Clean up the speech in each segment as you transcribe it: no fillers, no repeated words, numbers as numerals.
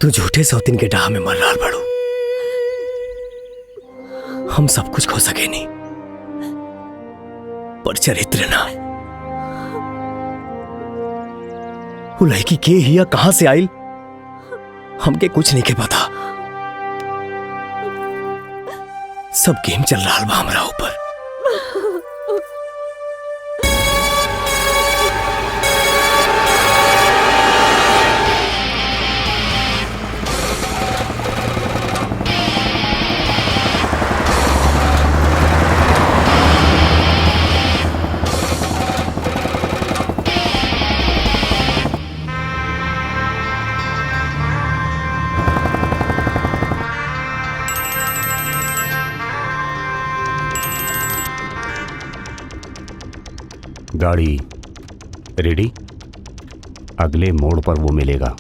तू झूठे सौतीन के डाह में मर रहा बड़ो। हम सब कुछ खो सके नहीं, पर चरित्र ना। वो लड़की के हिया कहां से आयल हमके कुछ नहीं के पता। सब गेम चल रहा बा हमरा ऊपर। गाड़ी रेडी, अगले मोड़ पर वो मिलेगा।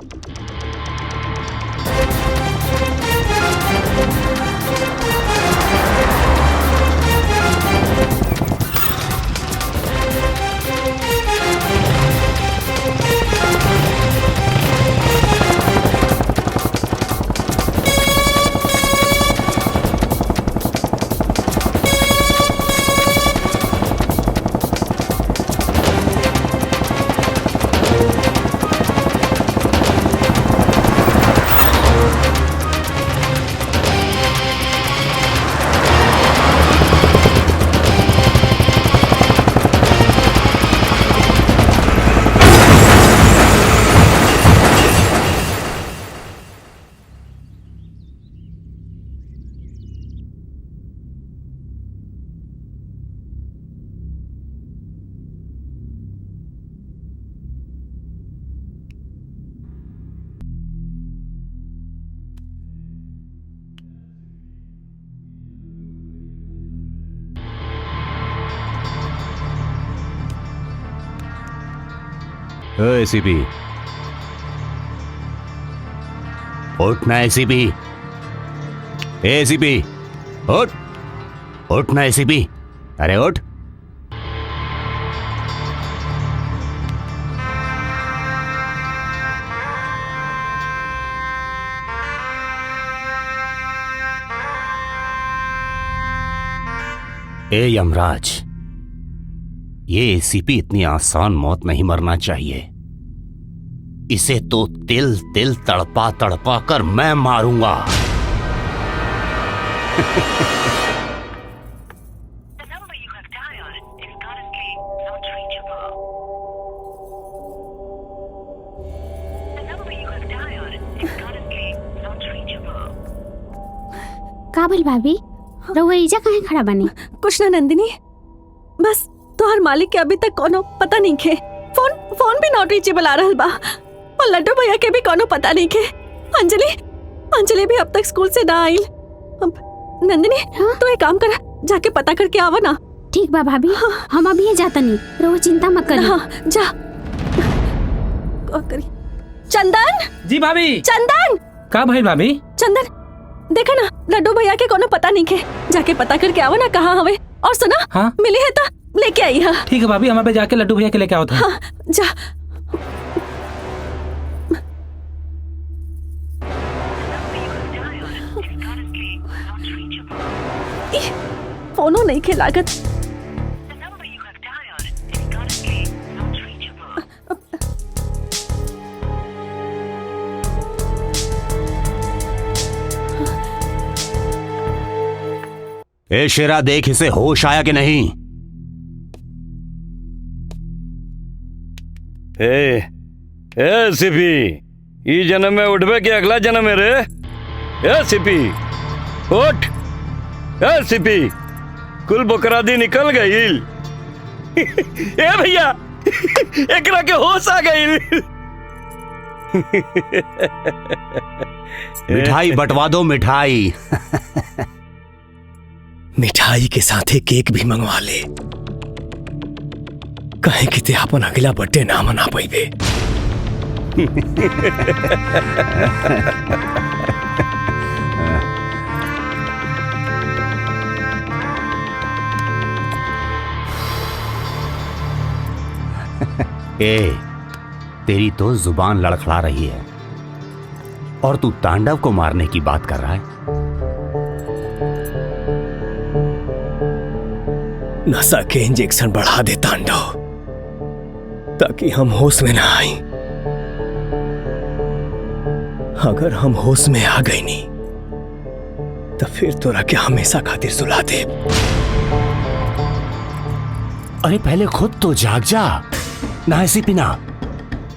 एसीपी उठना, एसीपी, एसीपी उठ, उठना एसीपी, अरे उठ। ए यमराज, ये एसीपी इतनी आसान मौत नहीं मरना चाहिए। इसे तो तिल तिल तड़पा तड़पा कर मैं मारूंगा। काबिल भाभी, रउआ इजा काहे खड़ा बनी? कुछ ना नंदिनी, बस तोहर मालिक के अभी तक कोनो पता नहीं खे। फोन भी नॉट रीचेबल आ रहल बा और लड्डू भैया के भी कोनो पता नहीं खे। अंजलि भी अब तक स्कूल से ना आइल। नंदिनी, तू एक काम कर, जाके पता करके आवा ना। ठीक बा भाभी, हम अभी जाता नहीं, रउआ चिंता मत करी। हाँ, जा। करी चंदन। जी भाभी। चंदन का भाई भाभी? चंदन देखा ना, लड्डू भैया के कोनो पता नहीं खे, जाके पता करके आवा ना कहाँ हवे। और सुना, हाँ? मिली है तो लेके आई। हाँ ठीक है भाभी, हम अबे जाके लड्डू भैया के लेके आओ। हाँ, जा। फोनो नहीं खे लागत। ए शेरा, देख इसे होश आया कि नहीं? ए सिपी, ई जन्म में उठबे के अगला जन्म में रे। ए सिपी उठ। ए सिपी, कुल बकरादी निकल गई। ए भैया, एकरा के होश आ गई। मिठाई बंटवा दो, मिठाई। मिठाई के साथ केक भी मंगवा ले, कहे कि ते अपन अगला बर्थडे ना मना पाइबे। ए, तेरी तो जुबान लड़खड़ा रही है। और तू तांडव को मारने की बात कर रहा है। नशा के इंजेक्शन बढ़ा दे तांडव, ताकि हम होश में ना आए। अगर हम होश में आ गए नहीं तो फिर तोरा क्या हमेशा खातिर सुला दे। अरे पहले खुद तो जाग जा ना, ऐसी पिना।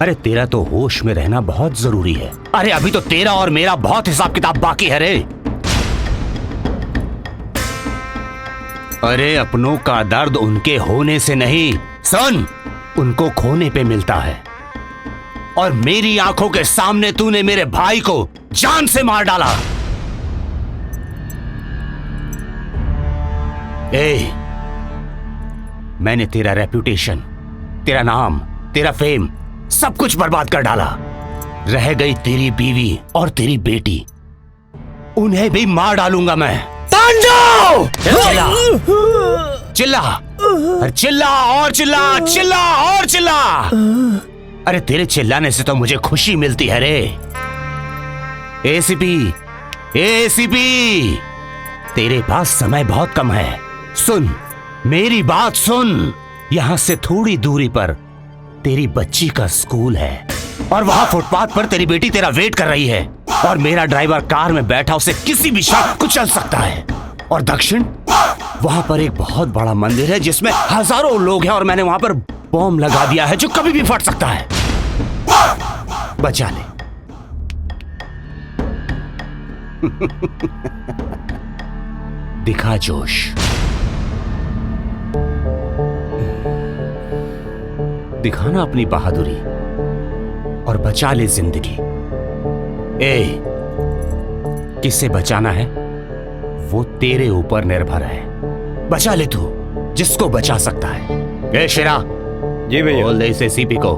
अरे तेरा तो होश में रहना बहुत जरूरी है। अरे अभी तो तेरा और मेरा बहुत हिसाब किताब बाकी है रे। अरे अपनों का दर्द उनके होने से नहीं, सुन, उनको खोने पे मिलता है। और मेरी आंखों के सामने तूने मेरे भाई को जान से मार डाला। ए, मैंने तेरा रेप्यूटेशन, तेरा नाम, तेरा फेम सब कुछ बर्बाद कर डाला। रह गई तेरी बीवी और तेरी बेटी, उन्हें भी मार डालूंगा मैं। तांडव! चिल्ला चिल्ला, अरे चिल्ला और चिल्ला, चिल्ला और चिल्ला। अरे तेरे चिल्लाने से तो मुझे खुशी मिलती है रे। एसीपी, एसीपी, तेरे पास समय बहुत कम है। सुन, मेरी बात सुन। यहां से थोड़ी दूरी पर तेरी बच्ची का स्कूल है और वहां फुटपाथ पर तेरी बेटी तेरा वेट कर रही है। और मेरा ड्राइवर कार में बैठा उसे किसी भी शख्स को चल सकता है। और दक्षिण, वहां पर एक बहुत बड़ा मंदिर है जिसमें हजारों लोग हैं और मैंने वहां पर बॉम्ब लगा दिया है जो कभी भी फट सकता है। बचा ले। दिखा जोश, दिखाना अपनी बहादुरी और बचा ले जिंदगी। ए, किससे बचाना है वो तेरे ऊपर निर्भर है। बचा ले तू जिसको बचा सकता है। ए शेरा, जी भैया। बोल दे इसे सीपी को।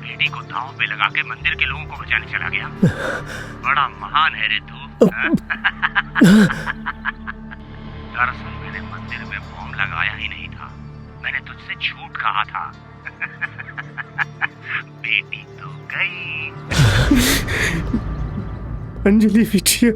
बेटी को दांव पे लगा के मंदिर के लोगों को बचाने चला गया। बड़ा महान है रे तू। दरअसल मैंने मंदिर में बॉम्ब लगाया ही नहीं था, मैंने तुझसे झूठ कहा था। बेटी तो गई। अंजलि बिटिया।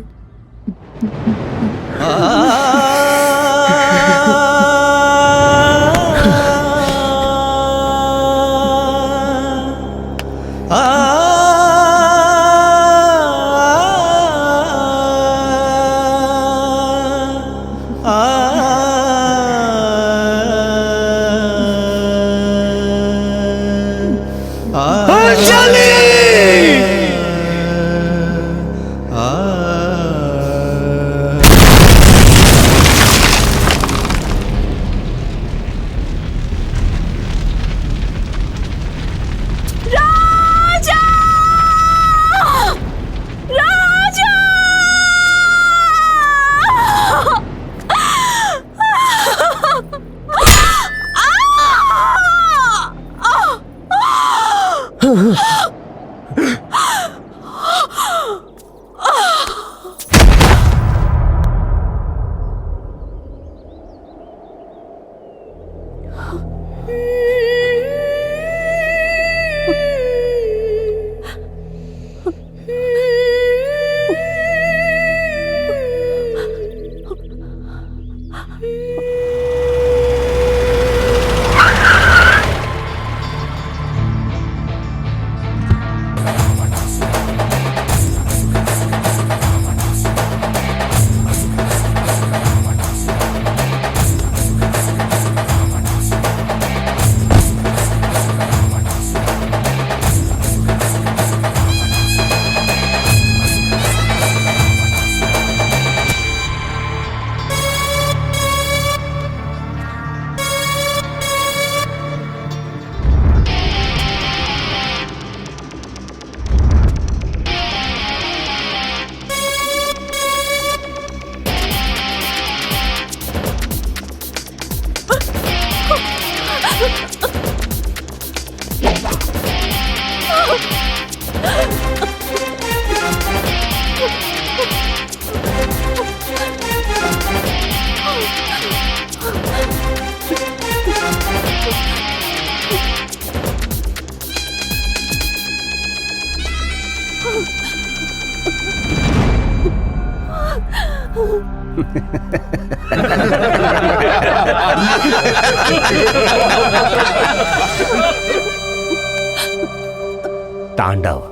तांडव।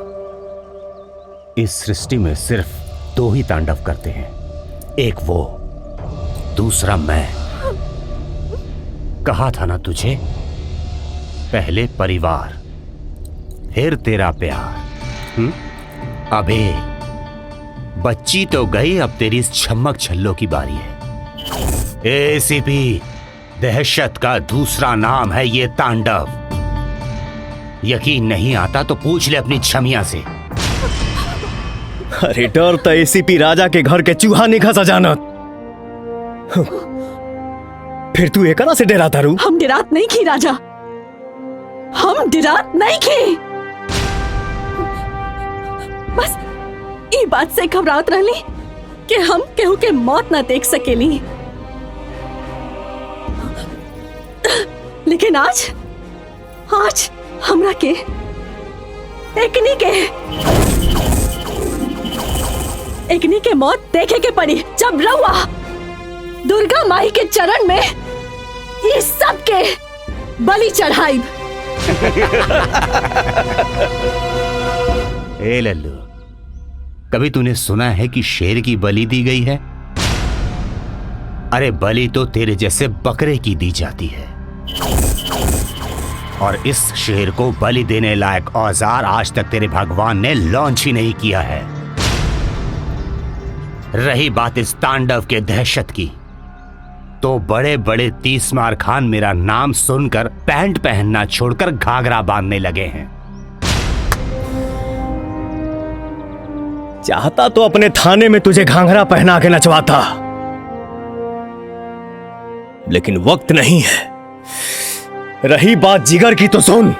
इस सृष्टि में सिर्फ दो ही तांडव करते हैं, एक वो, दूसरा मैं। कहा था ना तुझे, पहले परिवार फिर तेरा प्यार। अबे बच्ची तो गई, अब तेरी इस छम्मक छल्लो की बारी है। एसीपी, दहशत का दूसरा नाम है ये तांडव। यकीन नहीं आता तो पूछ ले अपनी छमिया से। अरे डर तो एसीपी राजा के घर के चूहा नहीं खसा जानत। फिर तू एकरा से डरा तारू? हम डिरात नहीं की राजा, हम डिरात नहीं की। बस ये बात से घबरात रहली कि हम केहू के मौत ना देख सकेली। लेकिन आज हमरा के एकनी के मौत देखे के पड़ी जब रउआ दुर्गा माई के चरण में ये सब के बलि चढ़ाई। ए लल्लू, कभी तूने सुना है कि शेर की बलि दी गई है? अरे बलि तो तेरे जैसे बकरे की दी जाती है। और इस शेर को बलि देने लायक औजार आज तक तेरे भगवान ने लॉन्च ही नहीं किया है। रही बात इस तांडव के दहशत की, तो बड़े बड़े तीसमार खान मेरा नाम सुनकर पैंट पहनना छोड़कर घाघरा बांधने लगे हैं। चाहता तो अपने थाने में तुझे घाघरा पहना के नचवाता, लेकिन वक्त नहीं है। रही बात जिगर की तो सुन,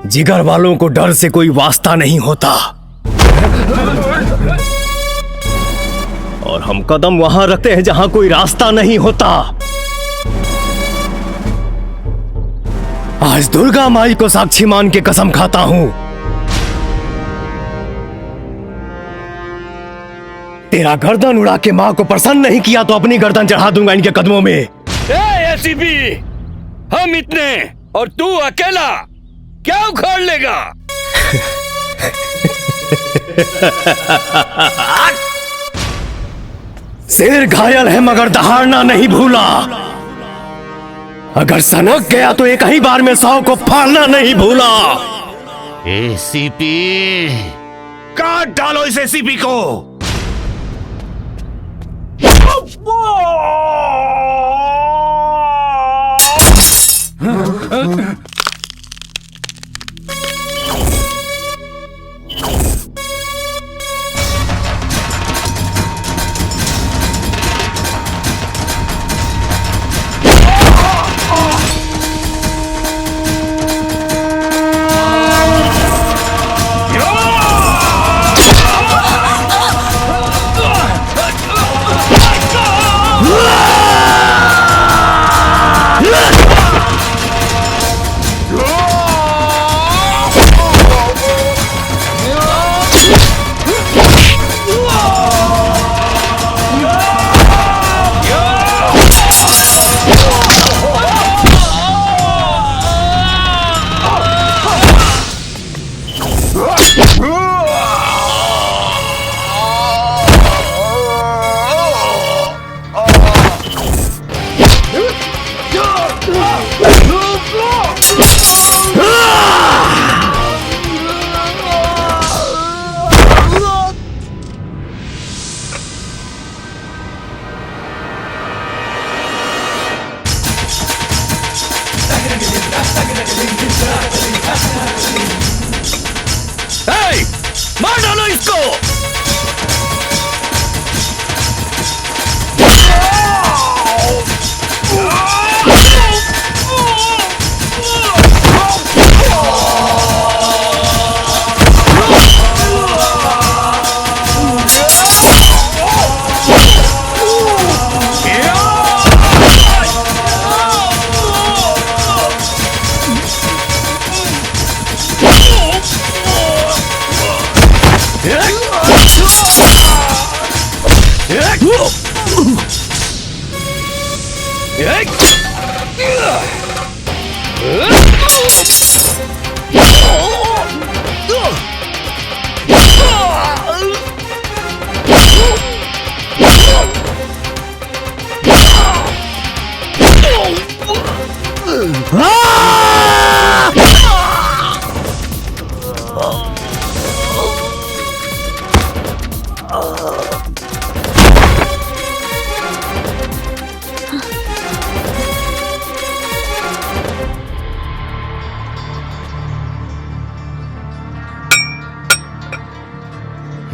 जिगर वालों को डर से कोई वास्ता नहीं होता। और हम कदम वहां रखते हैं जहां कोई रास्ता नहीं होता। आज दुर्गा माई को साक्षी मान के कसम खाता हूं, तेरा गर्दन उड़ा के मां को प्रसन्न नहीं किया तो अपनी गर्दन चढ़ा दूंगा इनके कदमों में। एसीपी, हम इतने और तू अकेला क्या उखाड़ लेगा? शेर घायल है मगर दहाड़ना नहीं भूला। अगर सनक गया तो एक ही बार में 100 को फाड़ना नहीं भूला। एसीपी, काट डालो इस एसीपी को। मार डालो इसको।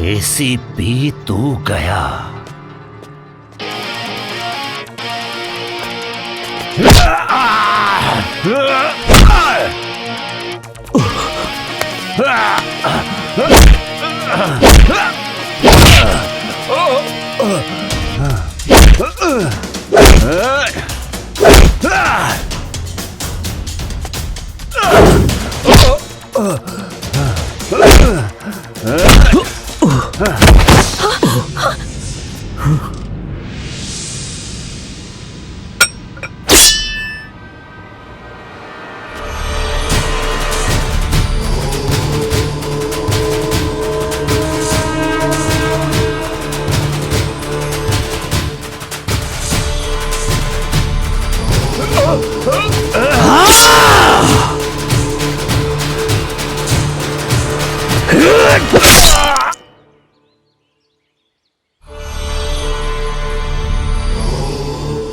एसीपी तू गया।